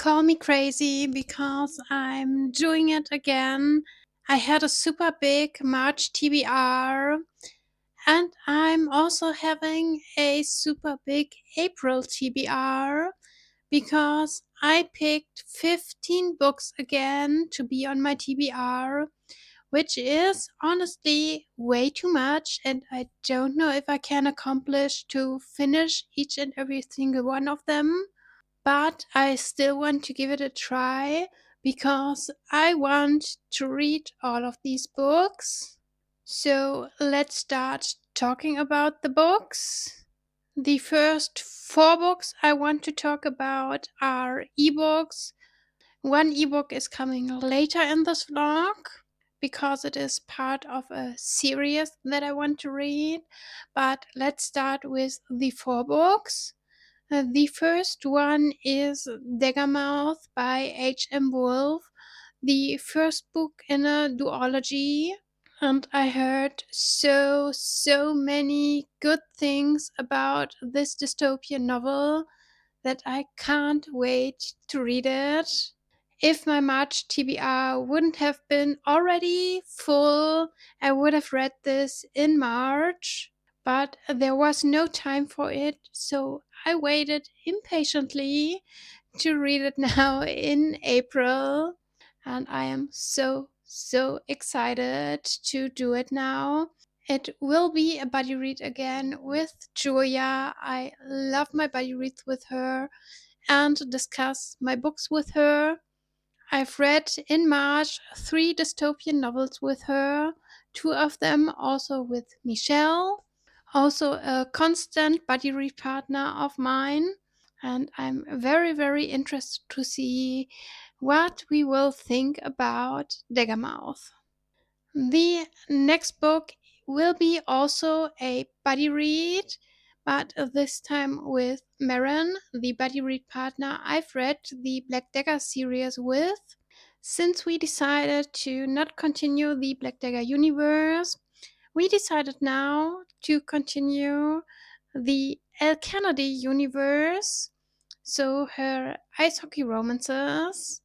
call me crazy because I'm doing it again. I had a super big March TBR and I'm also having a super big April TBR because I picked 15 books again to be on my TBR, which is honestly way too much, and I don't know if I can accomplish to finish each and every single one of them. But I still want to give it a try because I want to read all of these books. So let's start talking about the books. The first four books I want to talk about are ebooks. One ebook is coming later in this vlog because it is part of a series that I want to read. But let's start with the four books. The first one is Daggermouth by H.M. Wolfe, the first book in a duology. And I heard so many good things about this dystopian novel that I can't wait to read it. If my March TBR wouldn't have been already full, I would have read this in March, but there was no time for it, so I waited impatiently to read it now in April, and I am so excited to do it now. It will be a buddy read again with Julia. I love my buddy reads with her and discuss my books with her. I've read in March 3 dystopian novels with her, two of them also with Michelle, also a constant buddy read partner of mine. And I'm very interested to see what we will think about Daggermouth. The next book will be also a buddy read, but this time with Maren, the buddy read partner I've read the Black Dagger series with. Since we decided to not continue the Black Dagger universe, we decided now to continue the El Kennedy universe, so her ice hockey romances.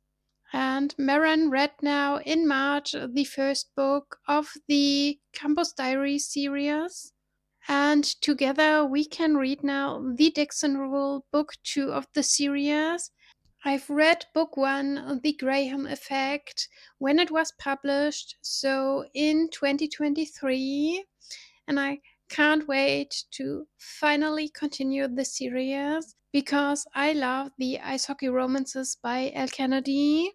And Maren read now in March the first book of the Campus Diary series. And together we can read now the Dixon Rule, book 2 of the series. I've read book 1, The Graham Effect, when it was published, so in 2023. And I can't wait to finally continue the series because I love the ice hockey romances by El Kennedy.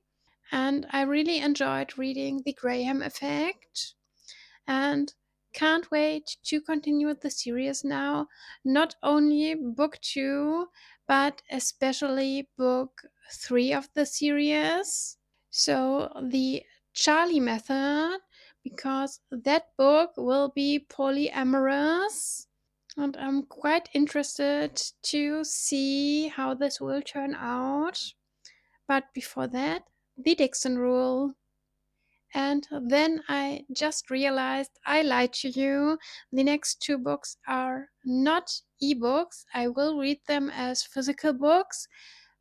And I really enjoyed reading The Graham Effect and can't wait to continue the series now. Not only book 2, but especially book 3 of the series. So, the Charlie Method, because that book will be polyamorous. And I'm quite interested to see how this will turn out. But before that, the Dixon Rule. And then I just realized I lied to you. The next two books are not ebooks. I will read them as physical books,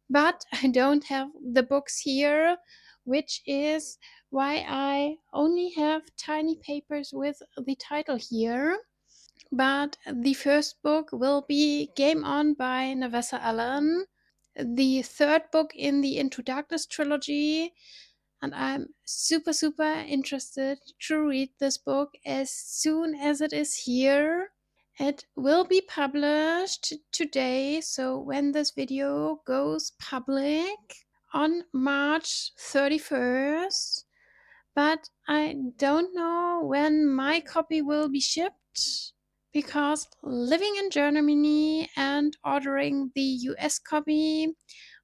but I don't have the books here, which is why I only have tiny papers with the title here. But the first book will be Game On by Navessa Allen, the third book in the Into Darkness trilogy, and I'm super interested to read this book as soon as it is here. It will be published today, so when this video goes public on March 31st, but I don't know when my copy will be shipped because living in Germany and ordering the US copy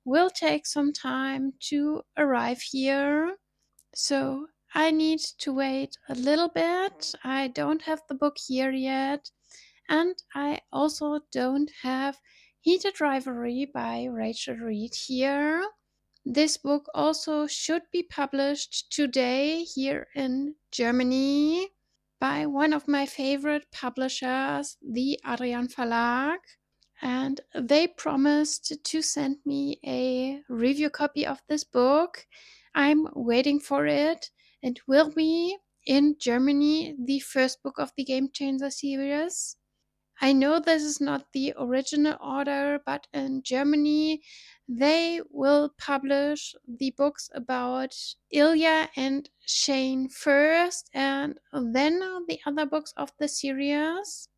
will take some time to arrive here. So I need to wait a little bit. I don't have the book here yet. And I also don't have Heated Rivalry by Rachel Reed here. This book also should be published today here in Germany by one of my favorite publishers, the Adrian Verlag. and they promised to send me a review copy of this book. I'm waiting for it. It will be in Germany, the first book of the Game Changer series. I know this is not the original order, but in Germany, they will publish the books about Ilya and Shane first, and then the other books of the series.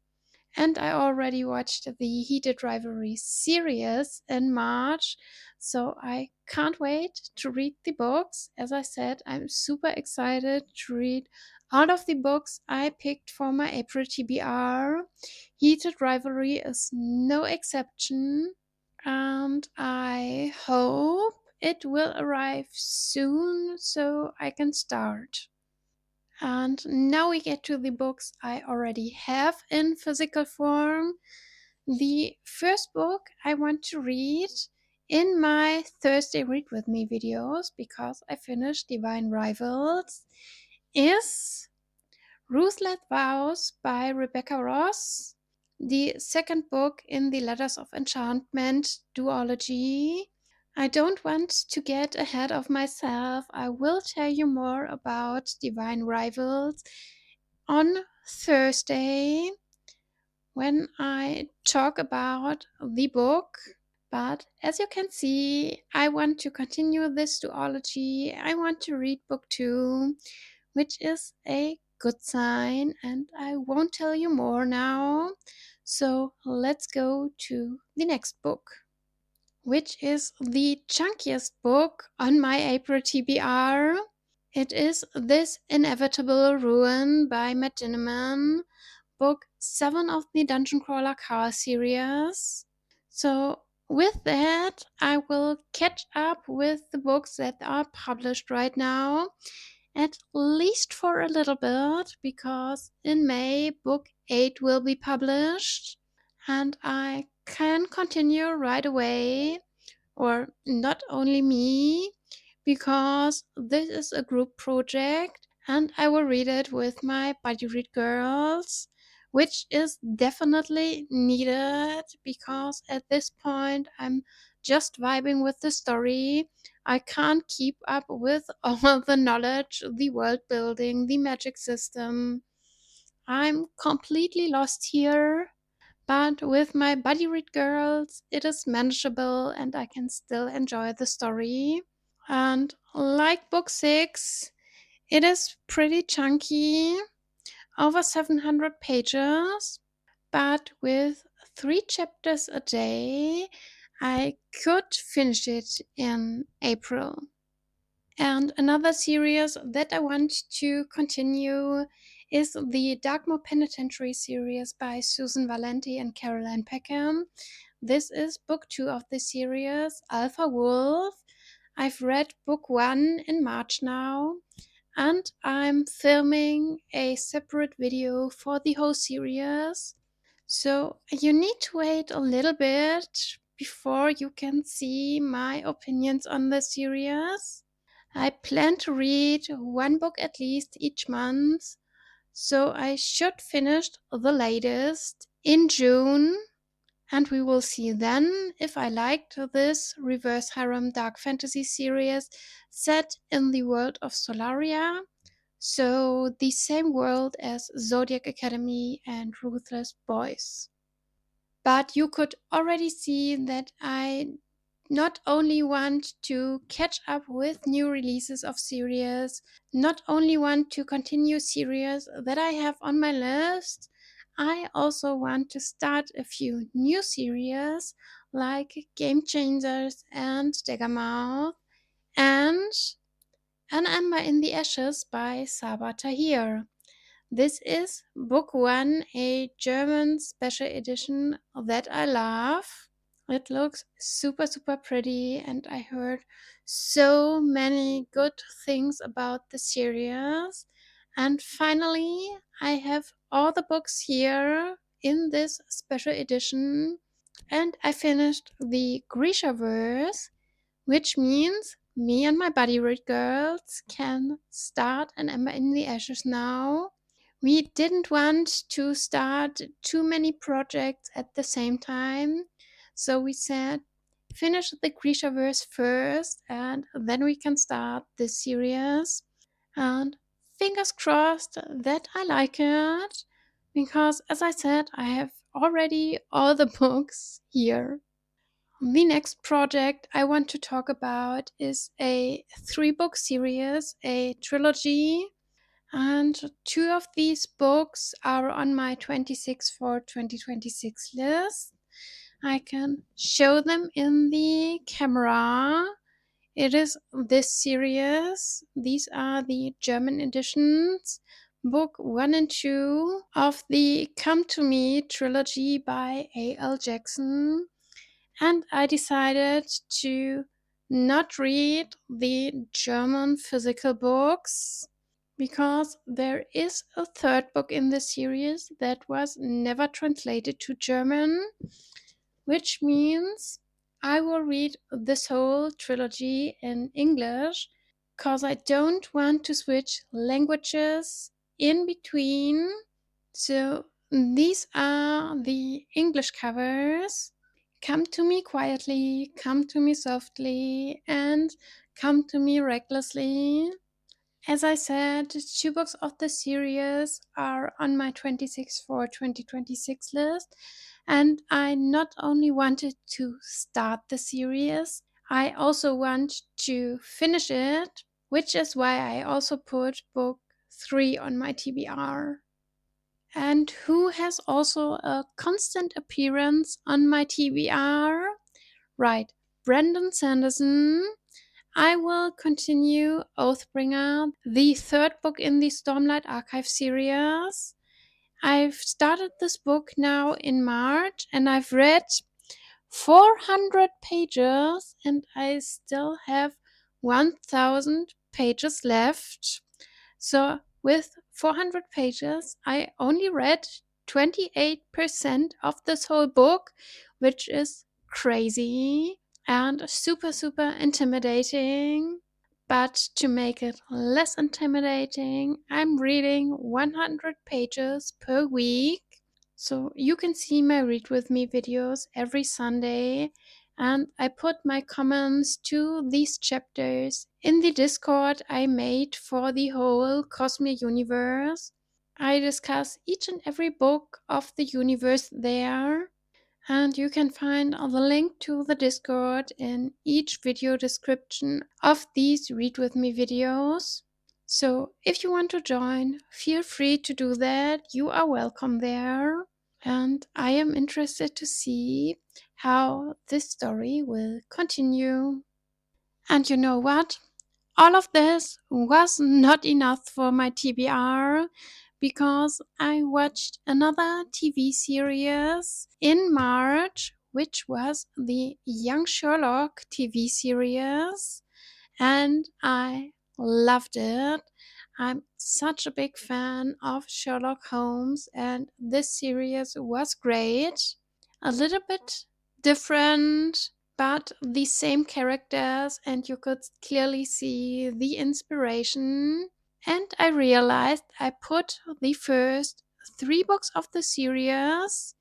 And I already watched the Heated Rivalry series in March, so I can't wait to read the books. As I said, I'm super excited to read all of the books I picked for my April TBR. Heated Rivalry is no exception, and I hope it will arrive soon so I can start. And now we get to the books I already have in physical form. The first book I want to read in my Thursday Read With Me videos, because I finished Divine Rivals, is Ruthless Vows by Rebecca Ross, the second book in the Letters of Enchantment duology. I don't want to get ahead of myself. I will tell you more about Divine Rivals on Thursday when I talk about the book. But as you can see, I want to continue this duology. I want to read book 2, which is a good sign, and I won't tell you more now. So let's go to the next book, which is the chunkiest book on my April TBR. It is This Inevitable Ruin by Matt Dinneman, book 7 of the Dungeon Crawler Car series. So, with that, I will catch up with the books that are published right now, at least for a little bit, because in May, book 8 will be published, and I can continue right away, or not only me, because this is a group project and I will read it with my buddy read girls, which is definitely needed because at this point I'm just vibing with the story. I can't keep up with all the knowledge, the world building, the magic system. I'm completely lost here. But with my buddy read girls, it is manageable and I can still enjoy the story. And like book 6, it is pretty chunky, over 700 pages, but with 3 chapters a day, I could finish it in April. And another series that I want to continue is the Darkmoor Penitentiary series by Susan Valenti and Caroline Peckham. This is book 2 of the series, Alpha Wolf. I've read book 1 in March now, and I'm filming a separate video for the whole series. So you need to wait a little bit before you can see my opinions on the series. I plan to read one book at least each month, so I should finish the latest in June, and we will see then if I liked this reverse harem dark fantasy series set in the world of Solaria, so the same world as Zodiac Academy and Ruthless Boys. But you could already see that I not only want to catch up with new releases of series, not only want to continue series that I have on my list, I also want to start a few new series like Game Changers and Daggermouth and An Ember in the Ashes by Sabah Tahir. This is book 1, a German special edition that I love. It looks super, super pretty, and I heard so many good things about the series. And finally, I have all the books here in this special edition, and I finished the Grishaverse, which means me and my buddy read girls can start An Ember in the Ashes now. We didn't want to start too many projects at the same time, So we said, finish the Grishaverse first, and then we can start this series. And fingers crossed that I like it, because as I said, I have already all the books here. The next project I want to talk about is a 3-book series, a trilogy, and 2 of these books are on my 26 for 2026 list. I can show them in the camera. It is this series. These are the German editions. Book 1 and 2 of the Come to Me trilogy by A.L. Jackson. And I decided to not read the German physical books because there is a 3rd book in the series that was never translated to German, which means I will read this whole trilogy in English because I don't want to switch languages in between. So these are the English covers. Come to me quietly, come to me softly, and come to me recklessly. As I said, 2 books of the series are on my 26 for 2026 list, and I not only wanted to start the series, I also want to finish it, which is why I also put book 3 on my TBR. And who has also a constant appearance on my TBR? Right, Brandon Sanderson. I will continue Oathbringer, the 3rd book in the Stormlight Archive series. I've started this book now in March and I've read 400 pages and I still have 1000 pages left. So with 400 pages, I only read 28% of this whole book, which is crazy and super, super intimidating. But to make it less intimidating, I'm reading 100 pages per week. So you can see my Read With Me videos every Sunday, and I put my comments to these chapters in the Discord I made for the whole Cosmere universe. I discuss each and every book of the universe there, and you can find the link to the Discord in each video description of these Read With Me videos. So if you want to join, feel free to do that. You are welcome there. And I am interested to see how this story will continue. And you know what? All of this was not enough for my TBR because I watched another TV series in March, which was the Young Sherlock TV series, and I loved it. I'm such a big fan of Sherlock Holmes, and this series was great. A little bit different, but the same characters, and you could clearly see the inspiration. And I realized I put the first 3 books of the series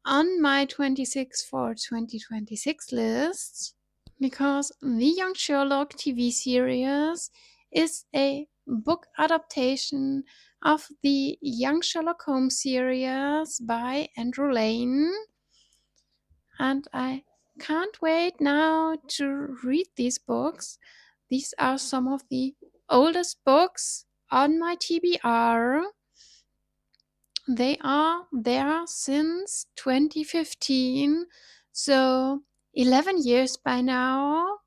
on my 26 for 2026 list because the Young Sherlock TV series is a book adaptation of the Young Sherlock Holmes series by Andrew Lane. And I can't wait now to read these books. These are some of the oldest books on my TBR. They are there since 2015, so 11 years by now.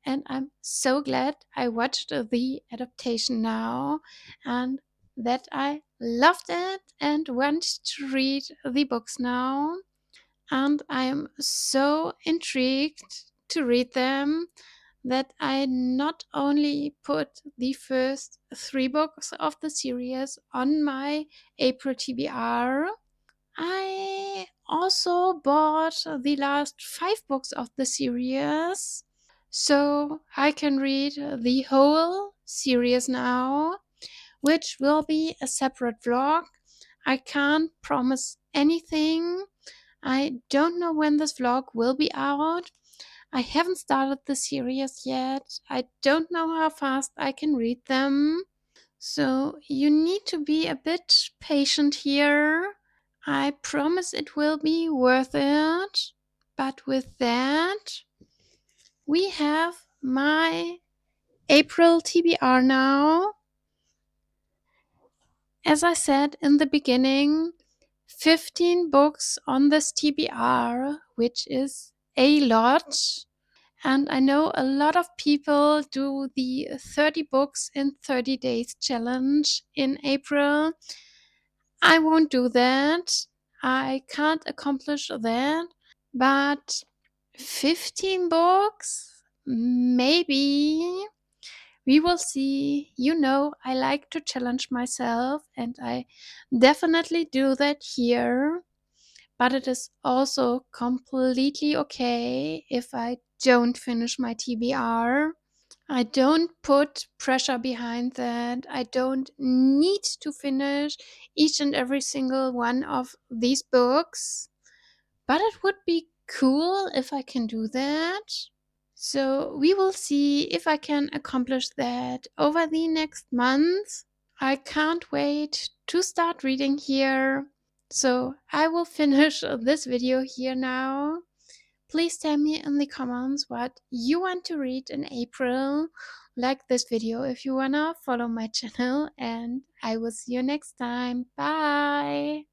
And I'm so glad I watched the adaptation now and that I loved it and want to read the books now. And I am so intrigued to read them that I not only put the first 3 books of the series on my April TBR, I also bought the last 5 books of the series, so I can read the whole series now, which will be a separate vlog. I can't promise anything, I don't know when this vlog will be out. I haven't started the series yet. I don't know how fast I can read them. So you need to be a bit patient here. I promise it will be worth it. But with that, we have my April TBR now. As I said in the beginning, 15 books on this TBR, which is a lot. And I know a lot of people do the 30 books in 30 days challenge in April. I won't do that. I can't accomplish that. But 15 books? Maybe. We will see. You know, I like to challenge myself, and I definitely do that here. But it is also completely okay if I don't finish my TBR. I don't put pressure behind that. I don't need to finish each and every single one of these books. But it would be cool if I can do that. So we will see if I can accomplish that over the next month. I can't wait to start reading here. So I will finish this video here now. Please tell me in the comments what you want to read in April. Like this video if you wanna follow my channel, and I will see you next time. Bye!